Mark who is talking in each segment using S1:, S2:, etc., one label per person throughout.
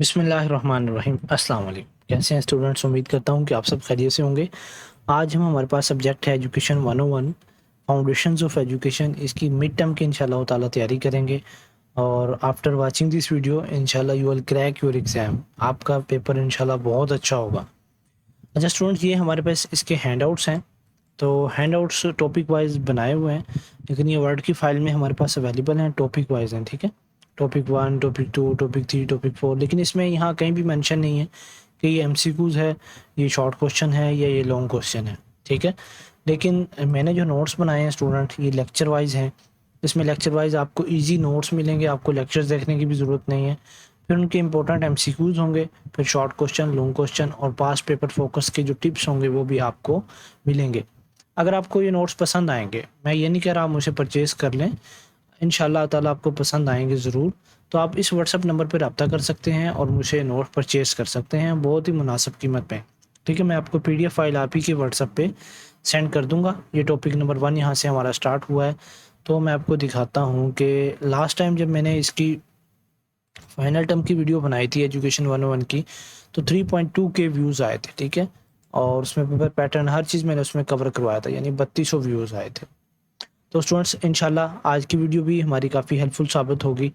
S1: बिस्मिल्लाहिर्रहमानिर्रहीम। अस्सलाम वालेकुम। कैसे हैं स्टूडेंट्स? उम्मीद करता हूँ कि आप सब खैरियत से होंगे। आज हमारे पास सब्जेक्ट है एजुकेशन 101 फाउंडेशंस ऑफ एजुकेशन। इसकी मिड टर्म की इंशाल्लाह ताला तैयारी करेंगे और आफ्टर वाचिंग दिस वीडियो इंशाल्लाह you will crack your exam. आपका पेपर इंशाल्लाह बहुत अच्छा होगा। अच्छा स्टूडेंट्स, ये हमारे पास इसके हैंडआउट्स हैं। तो हैंडआउट्स टॉपिक वाइज बनाए हुए हैं, लेकिन ये वर्ड की फ़ाइल में हमारे पास अवेलेबल हैं, टॉपिक वाइज हैं। ठीक है, टॉपिक 1, टॉपिक 2, टॉपिक 3, टॉपिक 4, लेकिन इसमें यहाँ कहीं भी मेंशन नहीं है कि ये एमसीक्यूज़ है, ये शॉर्ट क्वेश्चन है या ये लॉन्ग क्वेश्चन है। ठीक है, लेकिन मैंने जो नोट्स बनाए हैं स्टूडेंट, ये लेक्चर वाइज हैं। इसमें लेक्चर वाइज आपको ईजी नोट्स मिलेंगे, आपको लेक्चर्स देखने की भी ज़रूरत नहीं है। फिर उनके इंपॉर्टेंट एमसीक्यूज़ होंगे, फिर शॉर्ट क्वेश्चन, लॉन्ग क्वेश्चन और पास्ट पेपर फोकस के जो टिप्स होंगे वो भी आपको मिलेंगे। अगर आपको ये नोट्स पसंद आएंगे, मैं ये नहीं कह रहा आप मुझे परचेज़ कर लें, इंशाल्लाह ताला आपको पसंद आएंगे ज़रूर, तो आप इस व्हाट्सअप नंबर पर रब्ता कर सकते हैं और मुझे नोट परचेज़ कर सकते हैं बहुत ही मुनासिब कीमत पे। ठीक है, मैं आपको पीडीएफ फाइल आप ही के व्हाट्सअप पे सेंड कर दूंगा। ये टॉपिक नंबर 1 यहाँ से हमारा स्टार्ट हुआ है। तो मैं आपको दिखाता हूँ कि लास्ट टाइम जब मैंने इसकी फाइनल टर्म की वीडियो बनाई थी एजुकेशन 101 की, तो 3.2 के व्यूज़ आए थे। ठीक है, और उसमें पेपर पैटर्न हर चीज़ मैंने उसमें कवर करवाया था, यानी 3200 व्यूज़ आए थे। तो स्टूडेंट्स, इंशाल्लाह आज की वीडियो भी हमारी काफ़ी हेल्पफुल साबित होगी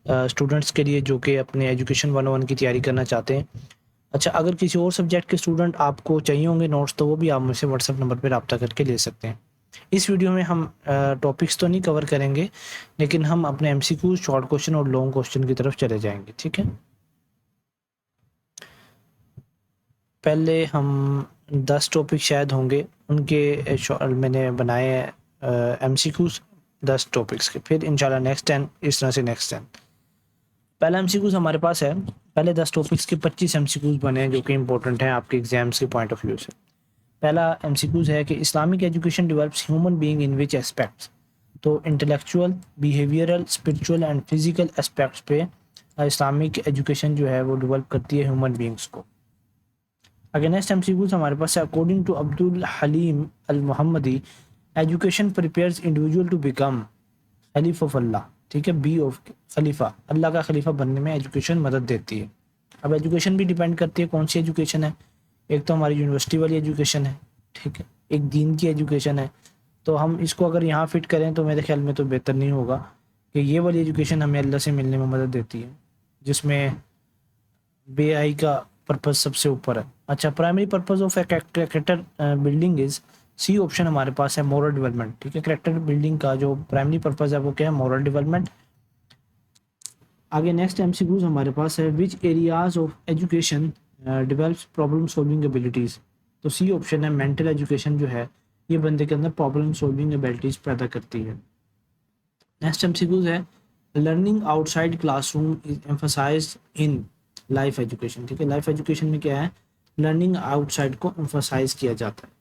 S1: स्टूडेंट्स के लिए जो कि अपने एजुकेशन 101 की तैयारी करना चाहते हैं। अच्छा, अगर किसी और सब्जेक्ट के स्टूडेंट आपको चाहिए होंगे नोट्स, तो वो भी आप मुझसे व्हाट्सएप नंबर पर रब्ता करके ले सकते हैं। इस वीडियो में हम टॉपिक्स तो नहीं कवर करेंगे, लेकिन हम अपने एमसीक्यू, शॉर्ट क्वेश्चन और लॉन्ग क्वेश्चन की तरफ चले जाएंगे। ठीक है, पहले हम 10 टॉपिक शायद होंगे, उनके मैंने बनाए हैं एमसीक्यूज 10 टॉपिक्स के, फिर इंशाल्लाह नेक्स्ट 10, इस तरह से नेक्स्ट 10। पहला एमसीक्यूज हमारे पास है, पहले 10 टॉपिक्स के 25 एमसीक्यूज बने हैं जो कि इंपॉर्टेंट हैं आपके एग्जाम्स के पॉइंट ऑफ व्यू से। पहला एमसीक्यूज है कि Islamic education develops human being in which aspects. तो intellectual, behavioural, spiritual and physical aspects पे इस्लामिक एजुकेशन जो है वो डेवलप करती है ह्यूमन बींग्स को। अगर नेक्स्ट एमसीक्यूज हमारे पास है, according to Abdul Halim al Mohammadi, education prepares individual to become खलीफ ऑफ अल्लाह। ठीक है, बी ऑफ खलीफा, अल्लाह का खलीफा बनने में एजुकेशन मदद देती है। अब एजुकेशन भी डिपेंड करती है कौन सी एजुकेशन है। एक तो हमारी यूनिवर्सिटी वाली एजुकेशन है, ठीक है, एक दीन की एजुकेशन है। तो हम इसको अगर यहाँ फिट करें तो मेरे ख्याल में तो बेहतर नहीं होगा कि ये वाली एजुकेशन हमें अल्लाह से मिलने में मदद देती है, जिसमें बेआई का पर्पज़ सबसे ऊपर है। अच्छा, primary purpose of a character building is, C option हमारे पास है मोरल डेवलपमेंट। ठीक है, कैरेक्टर बिल्डिंग का जो प्राइमरी पर्पज़ है वो क्या है? Moral development. आगे नेक्स्ट एमसीक्यूज हमारे पास है, विच areas of education develops problem solving abilities. तो सी ऑप्शन है, मेंटल एजुकेशन जो है ये बंदे के अंदर प्रॉब्लम सॉल्विंग एबिलिटीज़ पैदा करती है। नेक्स्ट एमसीक्यूज है, learning outside classroom is emphasized in life education. ठीक है, लाइफ एजुकेशन में क्या है? लर्निंग आउटसाइड को एम्फसाइज किया जाता है।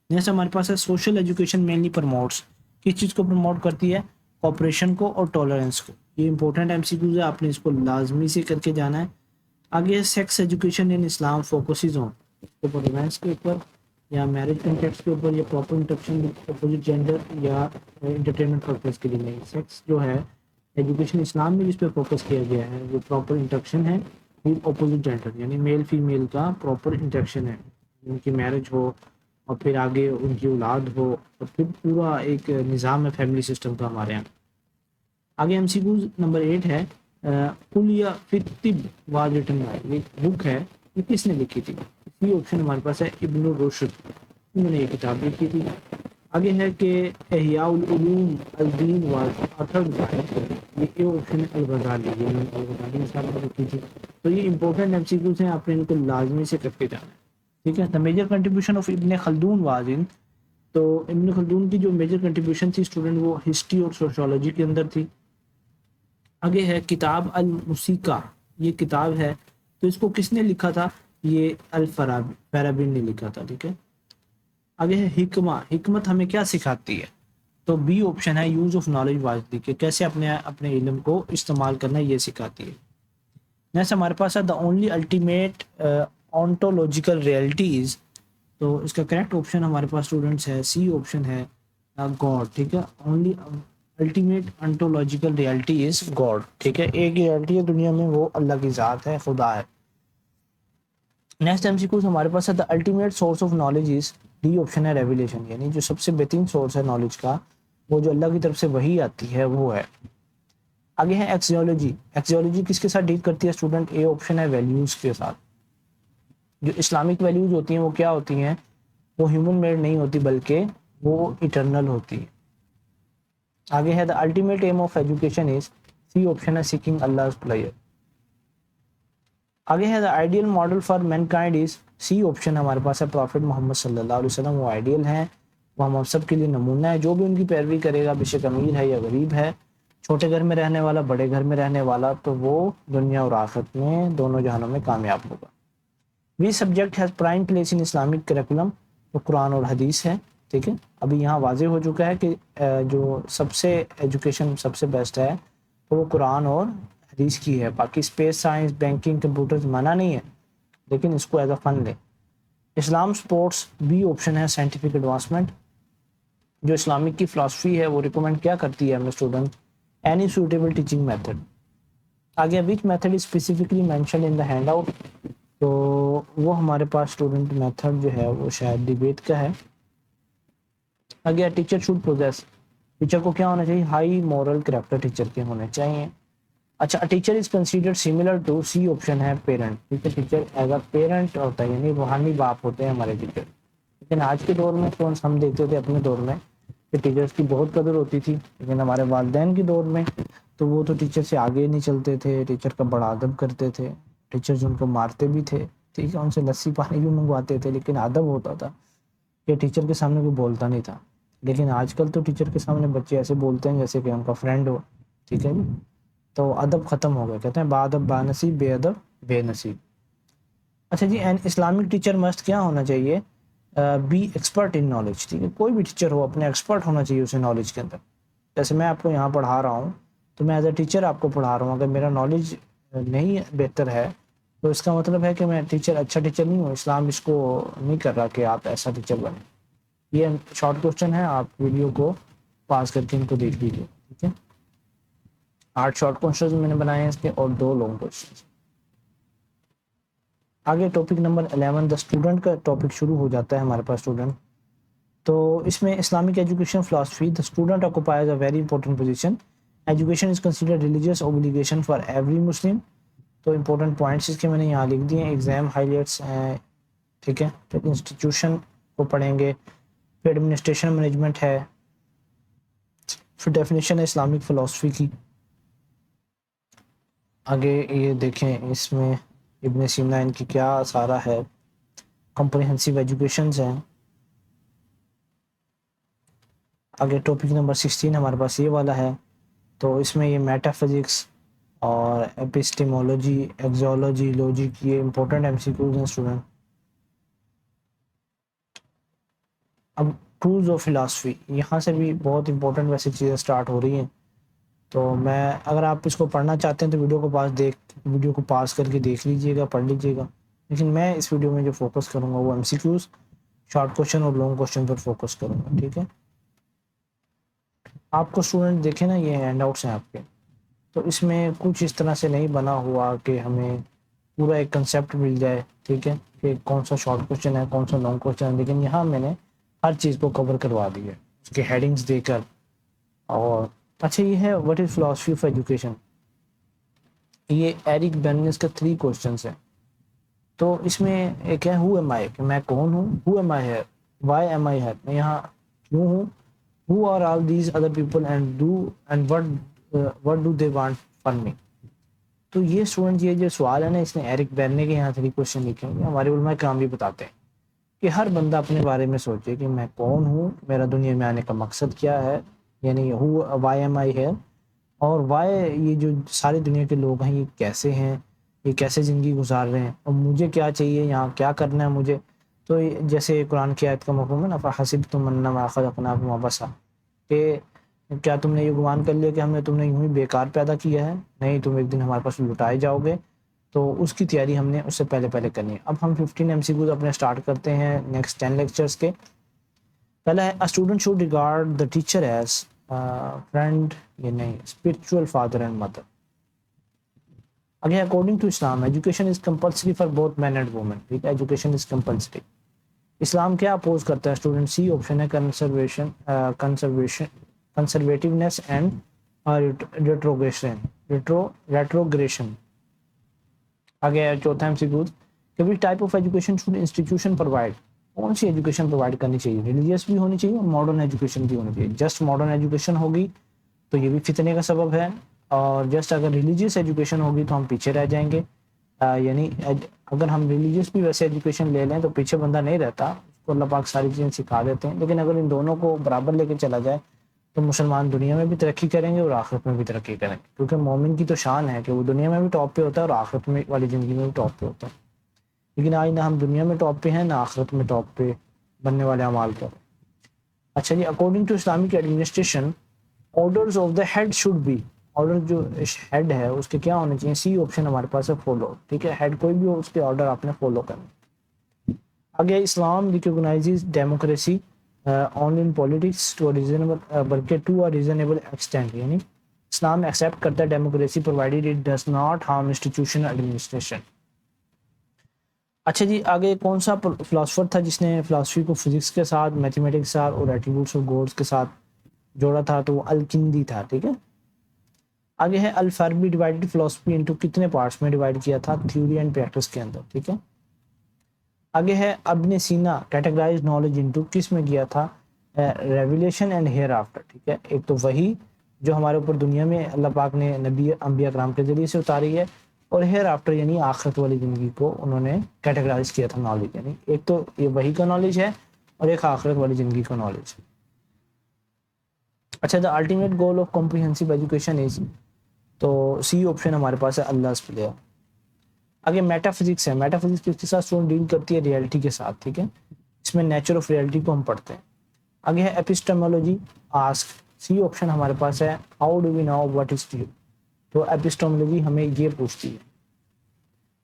S1: नेक्स्ट हमारे पास है, सोशल एजुकेशन मेनली प्रमोट्स, किस चीज़ को प्रमोट करती है? कॉपरेशन को और टॉलरेंस को। ये इंपॉर्टेंट एमसीक्यूज है, आपने इसको लाजमी से करके जाना है। आगे sex education in Islam focuses on, तो रोमांस के ऊपर या मैरिज कॉन्टेक्स्ट के ऊपर या proper interaction with opposite gender या एंटरटेनमेंट पर्पज के लिए नहीं। सेक्स जो है एजुकेशन इस्लाम में जिस पे फोकस किया गया है वो प्रॉपर इंटरेक्शन है विद अपोजिट जेंडर, यानी मेल फीमेल का प्रॉपर इंटरेक्शन है, उनकी मैरिज हो और फिर आगे उनकी औलाद हो और फिर पूरा एक निज़ाम है फैमिली सिस्टम का हमारे यहाँ। आगे एमसीक्यू नंबर 8 है, कुलिया फितिब वाज रिटन बाय, ये बुक है, ये किसने लिखी थी? इसी ऑप्शन हमारे पास है इब्न रुशद, इन्होंने ये किताब लिखी थी। आगे है कि इहयाउल उलूम अल दीन वाज अथर्ड बाय, ये ऑप्शन है अल गज़ाली, ये अल गज़ाली ने साहब ने लिखी थी। तो ये इंपॉर्टेंट एमसीक्यूज हैं, आपने इनको लाजमी से करके जाना है। ठीक है, the major contribution of Ibn Khaldun was in, तो इब्न खल्दून की जो मेजर कंट्रीब्यूशन थी स्टूडेंट वो हिस्ट्री और सोशोलॉजी के अंदर थी। आगे है किताब अल मुसीका, ये किताब है, तो इसको किसने लिखा था? ये अल फराबी ने लिखा था। ठीक है, आगे है हिकमा, हिकमत हमें क्या सिखाती है? तो बी ऑप्शन है, यूज ऑफ नॉलेज वाइजली, के कैसे अपने अपने इल्म को इस्तेमाल करना ये सिखाती है। नेक्स्ट हमारे पास है, the only ultimate ontological realities, तो इसका करेक्ट ऑप्शन हमारे पास स्टूडेंट्स है सी ऑप्शन है, गॉड। ठीक है, only ultimate ontological reality is God, ठीक है, एक रियलिटी है दुनिया में, वो अल्लाह की ज़ात है, खुदा है। नेक्स्ट एमसीक्यू हमारे पास है the ultimate source of knowledge is, D option है रेवलेशन, यानी जो सबसे बेहतरीन सोर्स है नॉलेज का वो जो अल्लाह की तरफ से वही आती है वो है। आगे है एक्सियोलॉजी। एक्सियोलॉजी किसके साथ डील करती है स्टूडेंट? ए ऑप्शन है वैल्यूज़ के साथ। जो इस्लामिक वैल्यूज़ होती हैं वो क्या होती हैं? वो ह्यूमन मेड नहीं होती बल्कि वो इटरनल होती है। आगे है the ultimate aim of education is, C option है सीकिंग अल्लाह प्लेयर। आगे है the ideal model for mankind is, C option हमारे पास है प्रॉफिट मोहम्मद सल्लल्लाहु अलैहि वसल्लम, वो आइडियल है, वो हम सब के लिए नमूना है, जो भी उनकी पैरवी करेगा बेशक अमीर है या गरीब है, छोटे घर में रहने वाला बड़े घर में रहने वाला, तो वो दुनिया और आखिरत में दोनों जहानों में कामयाब होगा। We subject has prime place in Islamic curriculum, तो कुरान और हदीस है, ठीक है। अभी यहाँ वाजे हो चुका है कि जो सबसे एजुकेशन सबसे बेस्ट है तो वो कुरान और हदीस की है। बाकी स्पेस साइंस बैंकिंग कंप्यूटर्स मना नहीं है, लेकिन इसको एज अ फन लें। इस्लाम स्पोर्ट्स, बी ऑप्शन है साइंटिफिक एडवांसमेंट। जो इस्लामिक की फ़िलासफ़ी है वो रिकमेंड क्या करती है हमें student? Any suitable teaching method. आगे which method is specifically mention in the hand out, तो वो हमारे पास स्टूडेंट मेथड जो है वो शायद डिबेट का है। आगे टीचर शुड पोजेस, टीचर को क्या होना चाहिए? हाई मॉरल कैरेक्टर टीचर के होने चाहिए। अच्छा, teacher is considered similar to, C option है पेरेंट, ठीक है, टीचर एज अ पेरेंट होता है, यानी रूहानी बाप होते हैं हमारे टीचर। लेकिन आज के दौर में तो हम देखते थे अपने दौर में कि टीचर्स की बहुत कदर होती थी, लेकिन हमारे वालिदैन के दौर में तो वो तो टीचर से आगे नहीं चलते थे, टीचर का बड़ा अदब करते थे, टीचर्स उनको मारते भी थे, ठीक है, उनसे लस्सी पानी भी मंगवाते थे, लेकिन अदब होता था कि टीचर के सामने कोई बोलता नहीं था। लेकिन आजकल तो टीचर के सामने बच्चे ऐसे बोलते हैं जैसे कि उनका फ्रेंड हो, ठीक है जी। तो अदब ख़त्म हो गया, कहते हैं बादब बानसीब बेअदब बेनसीब। अच्छा जी, एन इस्लामिक टीचर मस्ट क्या होना चाहिए? बी एक्सपर्ट इन नॉलेज, ठीक है, कोई भी टीचर हो अपने एक्सपर्ट होना चाहिए उसे नॉलेज के अंदर। जैसे मैं आपको यहाँ पढ़ा रहा हूँ तो मैं एज अ टीचर आपको पढ़ा रहा हूँ, अगर मेरा नॉलेज नहीं बेहतर है तो इसका मतलब है कि मैं टीचर अच्छा टीचर नहीं हूँ। इस्लाम इसको नहीं कर रहा कि आप ऐसा टीचर बने। ये शॉर्ट क्वेश्चन है, आप वीडियो को पास करके इनको देख लीजिए, ठीक है। 8 शॉर्ट क्वेश्चन मैंने बनाए हैं इसके और 2 लॉन्ग क्वेश्चन। आगे टॉपिक नंबर 11, द स्टूडेंट का टॉपिक शुरू हो जाता है हमारे पास स्टूडेंट। तो इसमें Islamic education philosophy, the student occupies a very important position, education is considered religious obligation for every Muslim. तो इंपॉर्टेंट पॉइंट्स इसके मैंने यहाँ लिख दिए हैं, एग्जाम हाईलाइट्स हैं, ठीक है। फिर इंस्टीट्यूशन को पढ़ेंगे, फिर एडमिनिस्ट्रेशन मैनेजमेंट है, फिर डेफिनेशन है इस्लामिक फ़िलासफ़ी की। आगे ये देखें इसमें इब्न सीना इनकी क्या सारा है, कॉम्प्रिहेंसिव एजुकेशंस हैं। आगे टॉपिक नंबर 16 हमारे पास ये वाला है, तो इसमें ये मेटाफिजिक्स और एपिस्टेमोलॉजी, एक्सोलॉजी, लॉजिक, ये इंपॉर्टेंट एमसीक्यूज हैं स्टूडेंट। अब टूल्स ऑफ फिलासफी, यहाँ से भी बहुत इंपॉर्टेंट वैसी चीज़ें स्टार्ट हो रही हैं। तो मैं, अगर आप इसको पढ़ना चाहते हैं तो वीडियो को पास करके देख लीजिएगा, पढ़ लीजिएगा। लेकिन मैं इस वीडियो में जो फोकस करूँगा वो एमसीक्यूज, शॉर्ट क्वेश्चन और लॉन्ग क्वेश्चन पर फोकस करूँगा, ठीक है। आपको स्टूडेंट देखें ना, ये हैंडआउट्स हैं आपके, तो इसमें कुछ इस तरह से नहीं बना हुआ कि हमें पूरा एक कंसेप्ट मिल जाए, ठीक है, कि कौन सा शॉर्ट क्वेश्चन है कौन सा लॉन्ग क्वेश्चन है। लेकिन यहाँ मैंने हर चीज़ को कवर करवा दी है उसके हेडिंग्स देकर। और अच्छा, ये है what is philosophy of education, ये एरिक बेर्निस का 3 क्वेश्चंस है। तो इसमें एक है हु एम आई, कि मैं कौन हूँ, हु एम आई है, वाई एम आई है, मैं यहाँ क्यों हूँ, who are all these other people and what do they want from me. तो ये स्टूडेंट, ये जो सवाल है ना, इसने एरिक बेर्ने के यहाँ 3 क्वेश्चन लिखे होंगे। हमारे उलमा कराम भी बताते हैं कि हर बंदा अपने बारे में सोचे कि मैं कौन हूँ, मेरा दुनिया में आने का मकसद क्या है, यानी हु वाई एम आई है, और वाई ये जो सारी दुनिया के लोग हैं ये कैसे हैं, ये कैसे ज़िंदगी गुजार रहे हैं, और मुझे क्या चाहिए, यहाँ क्या करना है मुझे। तो जैसे कुरान की आयत का मफ़हूम है ना, फ़हसिबतुम अन्नमा ख़लक़नाकुम अबसा, कि क्या तुमने ये गुमान कर लिया कि हमने तुमने यूं ही बेकार पैदा किया है, नहीं, तुम एक दिन हमारे पास लुटाए जाओगे। तो उसकी तैयारी हमने उससे पहले पहले करनी है। अब हम 15 एमसीक्यूज अपने स्टार्ट करते हैं नेक्स्ट 10 लेक्चर्स के। पहला है, a student should regard the teacher as friend ये नहीं, spiritual father and mother. Again according to Islam education is compulsory for both man and women, ठीक है, एजुकेशन इज कंपल्सरी। इस्लाम क्या अपोज करता है स्टूडेंट? सी ऑप्शन है, conservation conservation conservativeness and retrogression retrogression. आगे चौथा MCQ, which type of education should institution provide? कौन सी एजुकेशन प्रोवाइड करनी चाहिए? रिलीजियस भी होनी चाहिए और मॉडर्न एजुकेशन भी होनी चाहिए। जस्ट मॉडर्न एजुकेशन होगी तो ये भी फितने का सबब है, और जस्ट अगर रिलीजियस एजुकेशन होगी तो हम पीछे रह जाएंगे। यानी अगर हम रिलीजियस भी वैसे एजुकेशन ले लें तो पीछे बंदा नहीं रहता, उसको अल्लाह पाक सारी चीज़ें सिखा देते हैं। लेकिन अगर इन दोनों को बराबर लेके चला जाए तो मुसलमान दुनिया में भी तरक्की करेंगे और आखिरत में भी तरक्की करेंगे, क्योंकि मोमिन की तो शान है कि वो दुनिया में भी टॉप पे होता है और आखिरत में वाली ज़िंदगी में भी टॉप पे होता है। लेकिन आज ना हम दुनिया में टॉप पे हैं ना आखिरत में टॉप पे बनने वाले अमाल पर। अच्छा जी, according to Islamic administration orders of the head should be, order जो हेड है उसके क्या होने चाहिए? सी ऑप्शन हमारे पास है, फॉलो, ठीक है, हेड कोई भी हो उसके ऑर्डर आपने फॉलो करना। आगे Islam recognizes democracy only in politics to reasonable बल्कि टू अ रीजनेबल एक्सटेंट, यानी इस्लाम एक्सेप्ट करता है democracy provided it does not harm institutional administration. अच्छा जी, आगे कौन सा फिलोसफर था जिसने फिलोसफी को फिजिक्स के साथ, मैथमेटिक्स के साथ और एट्रीब्यूट्स ऑफ गॉड्स के साथ जोड़ा था? तो वो अल-किंदी था, ठीक है। आगे है अल-फाराबी डिवाइडेड फिलोसफी इनटू कितने पार्ट्स में डिवाइड किया था? थ्योरी एंड प्रैक्टिस के अंदर, ठीक है। आगे है इब्न सीना कैटेगराइज नॉलेज इनटू किस में किया था? रेवलेशन एंड हेयर आफ्टर, ठीक है। एक तो वही जो हमारे ऊपर दुनिया में अल्लाह पाक ने नबी अंबिया कराम के जरिए से उतारी है, और हेयर आफ्टर यानी आखिरत वाली ज़िंदगी को उन्होंने कैटेगराइज किया था नॉलेज, यानी एक तो ये वही का नॉलेज है और एक आखिरत वाली ज़िंदगी का नॉलेज है। अच्छा, the ultimate goal of comprehensive education is, तो सी ऑप्शन हमारे पास है, अल्लाह प्लेयर। आगे मेटाफिजिक्स है, मेटाफिजिक्स किसके साथ स्टूडेंट डील करती है? रियलिटी के साथ, ठीक है। इसमें नेचर ऑफ रियलिटी को हम पढ़ते हैं। आगे है एपिस्टेमोलॉजी, आस्क, सी ऑप्शन हमारे पास है, how do we know what is true? तो एपिस्टेमोलॉजी हमें ये पूछती है।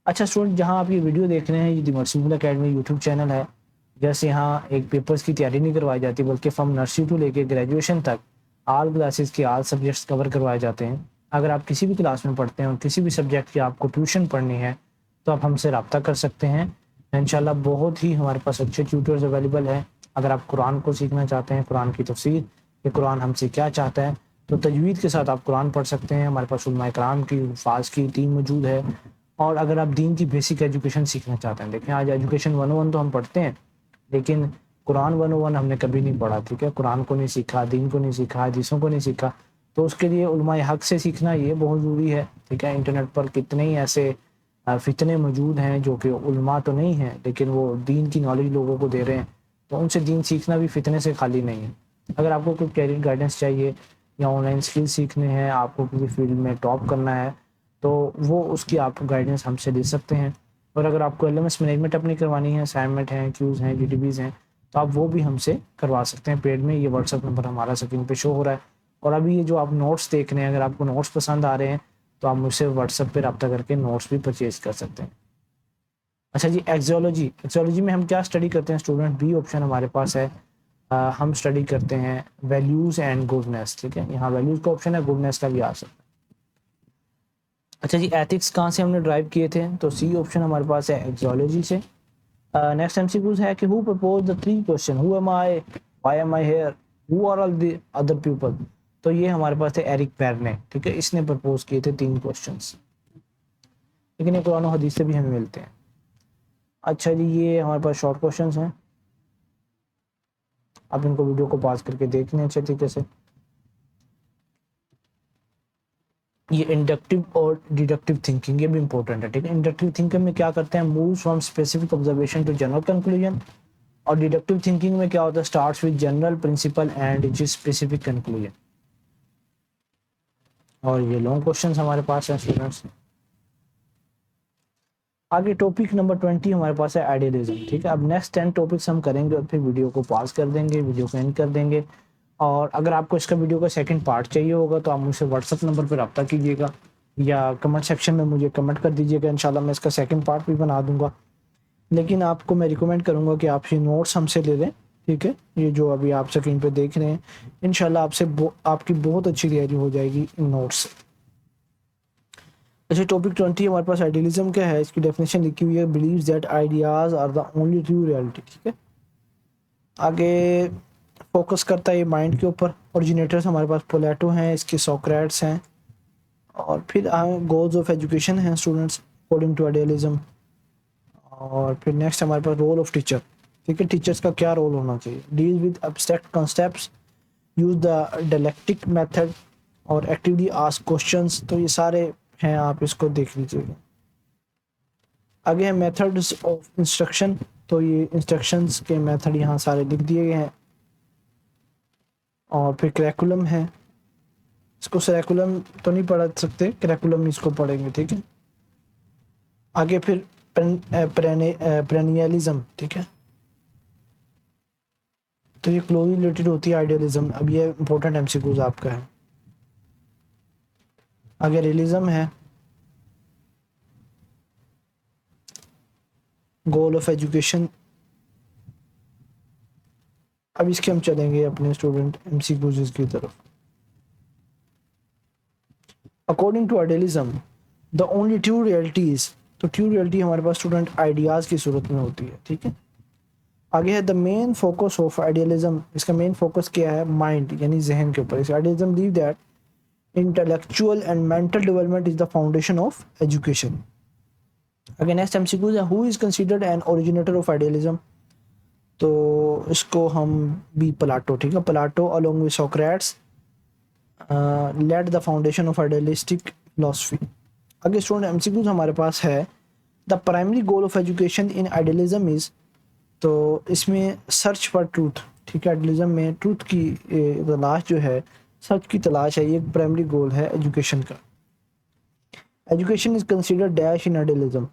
S1: अच्छा स्टूडेंट, जहाँ आप ये वीडियो देख रहे हैं, ये दी मर्सीफुल एकेडमी यूट्यूब चैनल है। जैसे यहाँ एक पेपर्स की तैयारी नहीं करवाई जाती, बल्कि फ्रॉम नर्सरी टू लेके ग्रेजुएशन तक ऑल क्लासेस के ऑल सब्जेक्ट्स कवर करवाए जाते हैं। अगर आप किसी भी क्लास में पढ़ते हैं और किसी भी सब्जेक्ट की आपको ट्यूशन पढ़नी है तो आप हमसे रब्ता कर सकते हैं। इंशाल्लाह बहुत ही हमारे पास अच्छे ट्यूटर्स अवेलेबल हैं। अगर आप कुरान को सीखना चाहते हैं, कुरान की तफसीर, कि कुरान हमसे क्या चाहता है, तो तजवीद के साथ आप कुरान पढ़ सकते हैं। हमारे पास उलमा इकराम की, फाज की टीम मौजूद है। और अगर आप दीन की बेसिक एजुकेशन सीखना चाहते हैं, देखें आज एजुकेशन 101 तो हम पढ़ते हैं, लेकिन कुरान 101 हमने कभी नहीं पढ़ा, ठीक है। कुरान को नहीं सीखा, दीन को नहीं सीखा, हदीसों को नहीं सीखा, तो उसके लिए उलमाए हक से सीखना ये बहुत ज़रूरी है, ठीक है। इंटरनेट पर कितने ही ऐसे फितने मौजूद हैं जो कि उलमा तो नहीं हैं लेकिन वो दीन की नॉलेज लोगों को दे रहे हैं, तो उनसे दीन सीखना भी फितने से खाली नहीं है। अगर आपको कोई कैरियर गाइडेंस चाहिए या ऑनलाइन स्किल सीखने हैं, आपको किसी फील्ड में टॉप करना है, तो वो उसकी आप गाइडेंस हमसे ले सकते हैं। और अगर आपको LMS मैनेजमेंट अपनी करवानी है, असाइनमेंट हैं, क्यूज़ हैं, GTBs हैं, तो आप वो भी हमसे करवा सकते हैं पेड में। ये व्हाट्सअप नंबर हमारा स्क्रीन पे शो हो रहा है। और अभी ये जो आप नोट्स देख रहे हैं, अगर आपको नोट्स पसंद आ रहे हैं तो आप मुझसे व्हाट्सएप पे रब्ता करके नोट्स भी परचेज कर सकते हैं। अच्छा जी, एक्जियोलॉजी, एक्जियोलॉजी में हम क्या स्टडी करते हैं स्टूडेंट? बी ऑप्शन हमारे पास है, हम स्टडी करते हैं वैल्यूज़ एंड गुडनेस, ठीक है। यहाँ वैल्यूज़ का ऑप्शन है, गुडनेस का भी आ सकता है। अच्छा जी, एथिक्स कहाँ से हमने ड्राइव किए थे? तो सी ऑप्शन हमारे पास है, एक्जियोलॉजी से। नेक्स्ट MCQs है कि who propose the 3 question, who am I, why am I here, who are all the other people? तो ये हमारे पास थे एरिक पेरने, ठीक है, इसने प्रपोज किए थे 3 क्वेश्चंस, लेकिन ये कुरान और हदीस से भी हमें मिलते हैं। अच्छा जी, ये हमारे पास शॉर्ट क्वेश्चंस हैं, आप इनको वीडियो को पॉज करके देख लें अच्छे तरीके से। ये इंडक्टिव और डिडक्टिव थिंकिंग, ये भी इंपॉर्टेंट है, ठीक है। इंडक्टिव थिंकिंग में क्या करते हैं? Move from specific observation to general conclusion. और डिडक्टिव थिंकिंग में क्या होता है? Starts with general principle and is specific conclusion. और ये लॉन्ग क्वेश्चंस हमारे पास हैं स्टूडेंट्स। आगे टॉपिक नंबर 20 हमारे पास है आइडियलिज्म, ठीक है। अब नेक्स्ट 10 टॉपिक्स हम करेंगे और फिर वीडियो को पॉज कर देंगे, वीडियो को एंड कर देंगे। और अगर आपको इसका वीडियो का सेकंड पार्ट चाहिए होगा तो आप मुझसे व्हाट्सअप नंबर पर रब्ता कीजिएगा या कमेंट सेक्शन में मुझे कमेंट कर दीजिएगा। इंशाल्लाह मैं इसका सेकंड पार्ट भी बना दूंगा। लेकिन आपको मैं रिकमेंड करूंगा कि आप ये नोट्स हमसे ले लें, ठीक है, ये जो अभी आप स्क्रीन पे देख रहे हैं, इंशाल्लाह आपकी बहुत अच्छी तैयारी हो जाएगी इन नोट्स से। अच्छा, टॉपिक 20 हमारे पास आइडियलिज्म क्या है, इसकी डेफिनेशन लिखी हुई है, believes that ideas are the only true reality. ठीक है, आगे फोकस करता है ये माइंड के ऊपर। ओरिजिनेटर्स हमारे पास प्लेटो हैं, इसके सोक्रेट्स हैं, और फिर गोल्स ऑफ एजुकेशन हैं स्टूडेंट्स अकॉर्डिंग टू आइडियलिज्म। और फिर नेक्स्ट हमारे पास रोल ऑफ टीचर। ठीक है, टीचर्स का क्या रोल होना चाहिए, deal with abstract concepts, use the dialectic method, और एक्टिवली आस्क क्वेश्चंस। तो ये सारे हैं, आप इसको देख लीजिएगा। आगे है मेथड्स ऑफ इंस्ट्रक्शन, तो ये इंस्ट्रक्शंस के मेथड यहाँ सारे लिख दिए गए हैं। और फिर करिकुलम है, इसको करिकुलम तो नहीं पढ़ सकते, करिकुलम इसको पढ़ेंगे। ठीक है, आगे फिर पेरेनियलिज्म। ठीक है, तो ये क्लोजली रिलेटेड होती है आइडियलिज्म। अब ये इंपॉर्टेंट एमसीक्यूज आपका है। आगे रियलिज्म है, गोल ऑफ एजुकेशन। अब इसके हम चलेंगे अपने स्टूडेंट एमसीक्यूज की तरफ। According to idealism the only true realities, तो ट्रू रियलिटी हमारे पास स्टूडेंट आइडियाज की सूरत में होती है। ठीक है, आगे है the main focus of idealism, इसका मेन फोकस क्या है, माइंड यानी जहन के ऊपर। Idealism believe that intellectual and mental development is the foundation of education. Again next MCQ है, who is considered an originator of idealism, तो इसको हम बी प्लाटो। ठीक है, Plato along with Socrates laid the foundation of idealistic philosophy. आगे student MCQs हमारे पास है, the primary goal of education in idealism is, तो इसमें सर्च फॉर ट्रूथ। ठीक है, आइडियलिज्म में ट्रूथ की तलाश जो है, सच की तलाश है, ये एक प्राइमरी गोल है एजुकेशन का। Education is considered dash in idealism,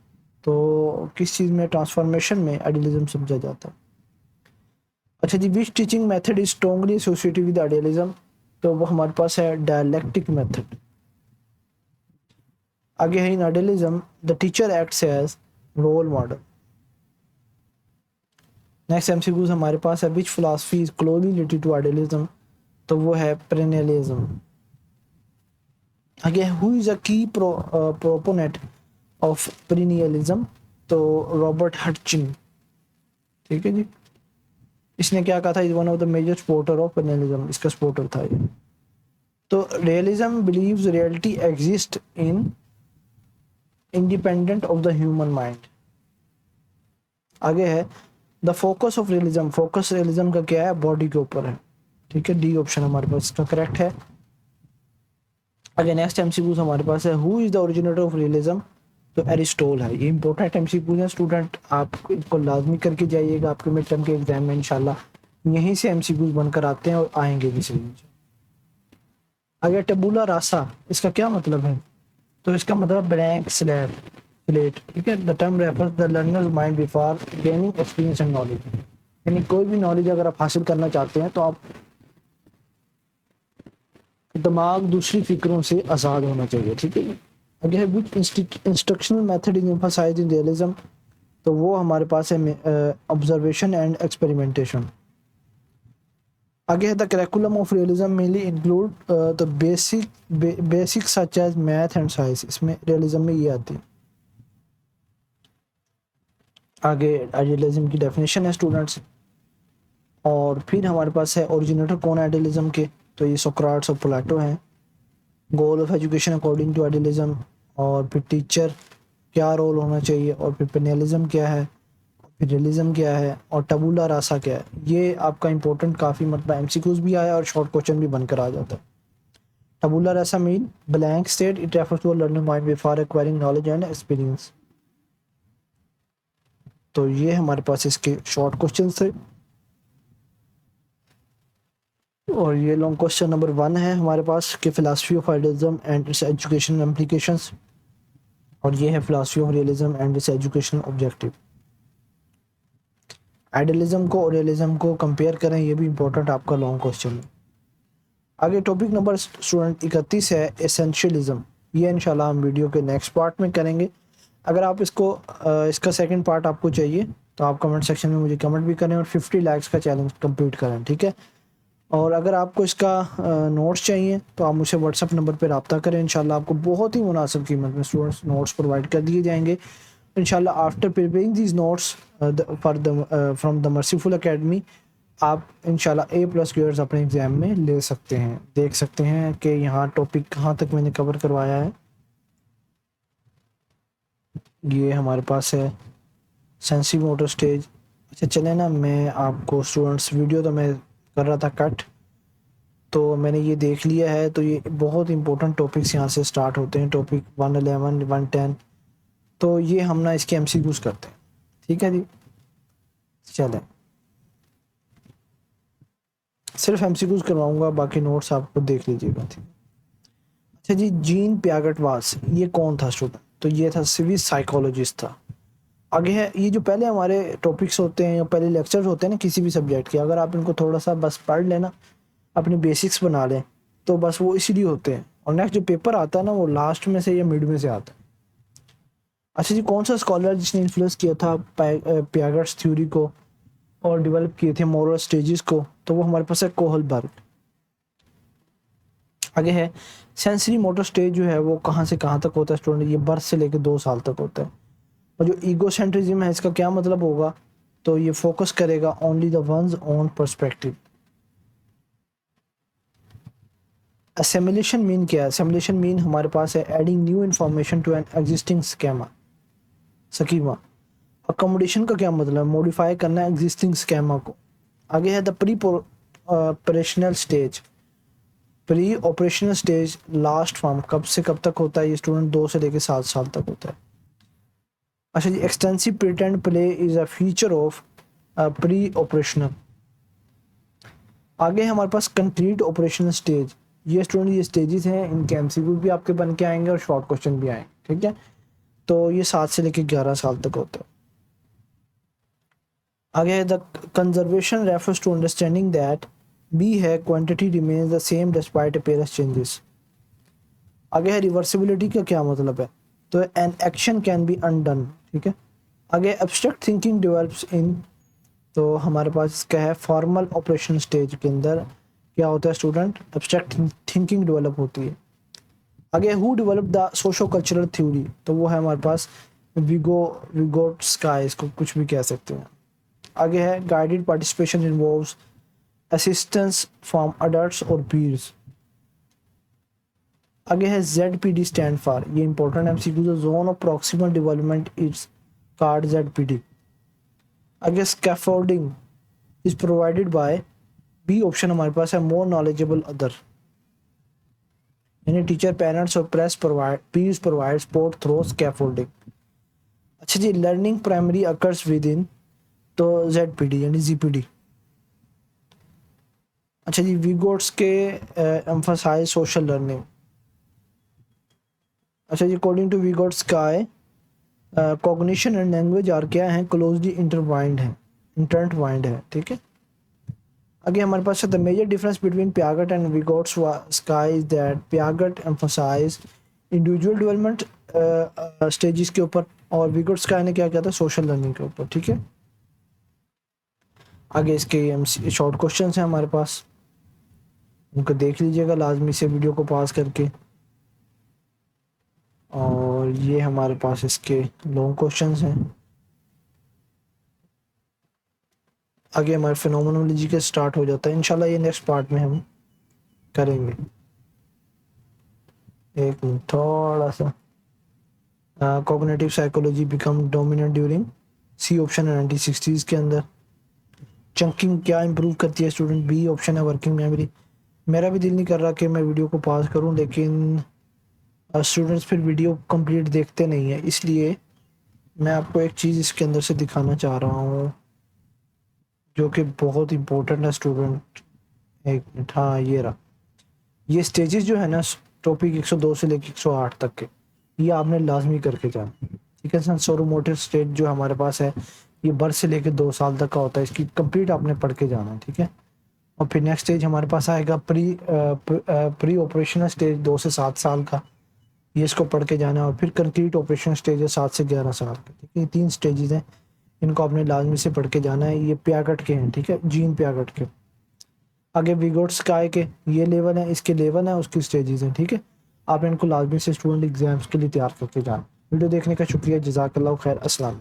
S1: तो किस चीज़ में, ट्रांसफॉर्मेशन में आइडियलिज्म समझा जाता है। अच्छा जी, which teaching method is strongly associated with idealism, तो वो हमारे पास है डायलेक्टिक मेथड। आगे है in idealism the teacher acts as role model. Next MCQs हमारे पास है, which philosophy is closely related to idealism, तो वो है पेरेनियलिज्म। आगे हु इज अ की प्रोपोनेंट ऑफ पेरेनियलिज्म, तो रॉबर्ट हटचिन। ठीक है जी, इसने क्या कहा था, is one of the major supporter of perennialism, इसका सपोर्टर था ये। तो realism believes reality exist in independent of the human mind. आगे है the focus of realism, focus realism का क्या है, बॉडी के ऊपर है। ठीक है, डी ऑप्शन हमारे पास इसका करेक्ट है। आगे नेक्स्ट एमसीक्यूज हमारे पास है, who is the originator of realism, तो एरिस्टोल है। ये इंपॉर्टेंट एमसीक्यूज है स्टूडेंट, आप इनको लाजमी करके जाइएगा आपके मिड टर्म के एग्जाम में, इंशाल्लाह यहीं से एमसीक्यूज बनकर आते हैं और आएंगे भी सही। आगे टबूला रासा, इसका क्या मतलब है, तो इसका मतलब ब्लैंक स्लेट। ठीक है, the term refers the learners mind before gaining experience and knowledge, यानी कोई भी नॉलेज अगर आप हासिल करना चाहते हैं तो आप दिमाग दूसरी फिक्रों से आज़ाद होना चाहिए। ठीक है, आगे है which instructional method is emphasized in realism, तो वो हमारे पास है ऑब्जर्वेशन एंड एक्सपेरिमेंटेशन। आगे है the curriculum of realism mainly include the basic such as math and science, इसमें रियलिज्म में ये आती है। आगे आइडियलिज्म की डेफिनेशन है स्टूडेंट्स, और फिर हमारे पास है ओरिजिनेटर कौन है आइडियलिज्म के, तो ये सोक्रेट्स और प्लेटो हैं। Goal of education according to idealism, और फिर टीचर क्या रोल होना चाहिए, और फिर पेरेनियलिज्म क्या है, फिर रियलिज्म क्या है, और टबूला रासा क्या है। ये आपका इंपॉर्टेंट काफ़ी मतलब एमसीक्यूज भी आया और शॉर्ट क्वेश्चन भी बनकर आ जाता है। Tabula rasa mean blank state, it refers to a learning mind before acquiring knowledge and experience. तो ये हमारे पास इसके शॉर्ट क्वेश्चन थे, और ये लॉन्ग क्वेश्चन नंबर 1 है हमारे पास कि philosophy of idealism and it's education implications, और ये है philosophy of realism and it's education objective. Idealism को और रियलिज्म को कंपेयर करें, ये भी इंपॉर्टेंट आपका लॉन्ग क्वेश्चन है। आगे टॉपिक नंबर स्टूडेंट 31 है एसेंशियलिज्म, ये इंशाल्लाह हम वीडियो के नेक्स्ट पार्ट में करेंगे। अगर आप इसका सेकंड पार्ट आपको चाहिए तो आप कमेंट सेक्शन में मुझे कमेंट भी करें और 50 लाइक्स का चैलेंज कंप्लीट करें, ठीक है। और अगर आपको इसका नोट्स चाहिए तो आप मुझसे व्हाट्सअप नंबर पर रब्ता करें, इंशाल्लाह आपको बहुत ही मुनासिब कीमत में स्टूडेंट्स नोट्स प्रोवाइड कर दिए जाएंगे इंशाल्लाह। After preparing these notes for the from the merciful academy, आप इंशाल्लाह A+ ग्रेड्स अपने एग्ज़ाम में ले सकते हैं। देख सकते हैं कि यहाँ टॉपिक कहाँ तक मैंने कवर करवाया है। ये हमारे पास है सेंसरी मोटर स्टेज। अच्छा चले ना, मैं आपको स्टूडेंट्स वीडियो तो मैं कर रहा था कट, तो मैंने ये देख लिया है। तो ये बहुत इंपॉर्टेंट टॉपिक्स यहाँ से स्टार्ट होते हैं, टॉपिक 111 110। तो ये हम ना इसके MCQs करते हैं, ठीक है जी। चलें, सिर्फ MCQs करवाऊंगा, बाकी नोट्स आप खुद देख लीजिएगा, ठीक। अच्छा जी, जीन पियागेट वास, ये कौन था स्टूडेंट? तो ये था सिविल साइकोलॉजिस्ट था। आगे है, ये जो पहले हमारे टॉपिक्स होते हैं या पहले लेक्चर्स होते हैं ना किसी भी सब्जेक्ट के, अगर आप इनको थोड़ा सा बस पढ़ लेना, अपनी बेसिक्स बना लें, तो बस वो इसीलिए होते हैं। और नेक्स्ट जो पेपर आता है ना, वो लास्ट में से या मिड में से आता है। अच्छा जी, कौन सा स्कॉलर जिसने इन्फ्लुएंस किया था पियागेट्स थ्योरी को और डेवलप किए थे मोरल स्टेजेस को? तो वो हमारे पास है कोहलबर्ग। आगे है, सेंसरी मोटर स्टेज जो है वो कहाँ से कहाँ तक होता है स्टूडेंट? ये बर्थ से लेकर 2 साल तक होता है। और जो ईगोसेंट्रिज्म है, इसका क्या मतलब होगा? तो ये फोकस करेगा only the one's own perspective. Assimilation mean क्या है? असेमिलेशन मीन हमारे पास है adding new information to an existing schema. Accommodation का क्या मतलब? मॉडिफाई करना है एग्जिस्टिंग स्कीमा को। आगे है the pre operational stage. Pre operational stage last form कब से कब तक होता है? ये स्टूडेंट 2 से लेकर 7 साल तक होता है। अच्छा जी, extensive pretend play is a feature of pre operational. आगे हमारे पास कंक्रीट ऑपरेशनल स्टेज। ये स्टूडेंट, ये स्टेजेस हैं, इनके MCQ भी आपके बन के आएंगे और शॉर्ट क्वेश्चन भी आएंगे, ठीक है। तो ये 7 से लेकर 11 साल तक होता है। आगे है the conservation refers to understanding that B है quantity remains the same despite appearance changes. आगे है रिवर्सिबिलिटी का क्या मतलब है? तो an action can be undone, ठीक है। आगे एब्स्ट्रैक्ट थिंकिंग डेवलप्स इन, तो हमारे पास इसका है फॉर्मल ऑपरेशन स्टेज के अंदर क्या होता है स्टूडेंट? एब्स्ट्रैक्ट थिंकिंग डेवलप होती है। आगे who develop the socio cultural theory? तो वो है हमारे पास विगोट्स्काय, इसको कुछ भी कह सकते हैं। आगे है guided participation involves assistance from adults और पीयर्स। आगे है ZPD स्टैंड फॉर, ये important MCQ, zone of proximal development is called ZPD। आगे scaffolding is provided by, B option हमारे पास है मोर नॉलेजेबल अदर, यानी टीचर, पेरेंट्स और peers provide support through scaffolding. अच्छा जी, learning primary occurs within, तो ZPD यानी ZPD। अच्छा जी, विगोट्स के एम्फसाइज सोशल लर्निंग। अच्छा जी, according to Vygotsky cognition and language are क्या है? क्लोजली इंटरट्वाइंड है, ठीक है। आगे हमारे पास the major difference between Piaget and Vygotsky is that Piaget emphasize individual development stages के ऊपर, और विगोट्स्काय ने क्या किया था? सोशल लर्निंग के ऊपर, ठीक है। आगे इसके शॉर्ट क्वेश्चन हैं हमारे पास, उनको देख लीजिएगा लाजमी से वीडियो को पॉज करके। और ये हमारे पास इसके लॉन्ग क्वेश्चंस हैं। आगे हमारे फिनोमेनोलॉजी के स्टार्ट हो जाता है, इंशाल्लाह ये नेक्स्ट पार्ट में हम करेंगे। एक मिनट, थोड़ा सा cognitive psychology become dominant during, C option है 1960s के अंदर। चंकिंग क्या इंप्रूव करती है स्टूडेंट? बी ऑप्शन है वर्किंग मेमोरी। मेरा भी दिल नहीं कर रहा कि मैं वीडियो को पॉज करूं, लेकिन स्टूडेंट्स फिर वीडियो कंप्लीट देखते नहीं है, इसलिए मैं आपको एक चीज़ इसके अंदर से दिखाना चाह रहा हूँ जो कि बहुत इंपॉर्टेंट है स्टूडेंट। एक मिनट, हाँ ये रहा। ये स्टेजेस जो है ना टॉपिक 102 से लेकर 108 तक के, ये आपने लाजमी करके जाना, ठीक है। सेंसोरोमोटर स्टेज जो हमारे पास है, ये बर्थ से लेकर 2 साल तक का होता है, इसकी कंप्लीट आपने पढ़ के जाना है, ठीक है। और फिर नेक्स्ट स्टेज हमारे पास आएगा प्री ऑपरेशनल स्टेज 2 से 7 साल का, ये इसको पढ़ के जाना है। और फिर कंक्रीट ऑपरेशन स्टेज है 7 से 11 साल का, ठीक है। ये 3 स्टेजेस हैं, इनको आपने लाजमी से पढ़ के जाना है। ये प्यागट के हैं, ठीक है, जीन प्यागट के। आगे विगोट्स का है कि ये लेवल है, इसके लेवल है, उसकी स्टेजेस हैं, ठीक है। आप इनको लाजमी से स्टूडेंट एग्जाम्स के लिए तैयार करके जाना। वीडियो देखने का शुक्रिया, जज़ाकल्लाह खैर, अस्सलाम।